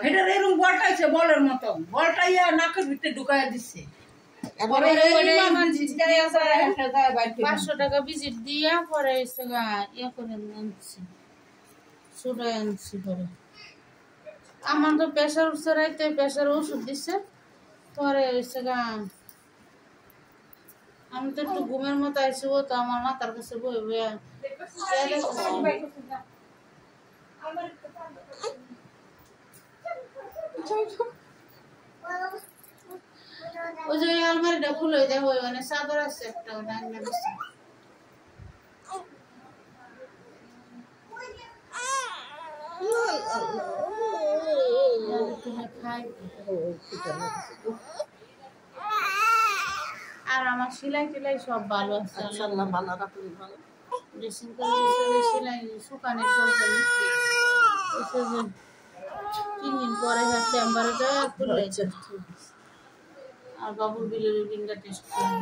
এটার এরকম বলটাইছে বলের মতো বলটাইয়া নাকের ভিতরে ঢুকাইয়া দিচ্ছে 500 টাকা ভিজিট দিয়া পরে ইয়া করে আনছি সুরাই আনছি পরে আমার তো প্রেশার উঠছে রাইতে প্রেশার ওষুধ দিচ্ছে পরে আমি তো একটু ঘুমের মতো আইসি ও তো আমার মাথার কাছে বই বইয়া ওই যে আলমারিটা খুলে দেখো মানে চাদর আছে একটা আর আমার সেলাই টেলাই সব ভালো আছে ড্রেসিং করে সেলাই শুকানে প্রয়োজন 3 দিন পরে চেম্বারে যাওয়া খুলে আর বাবুর বিলিরুবিনটা টেস্ট করে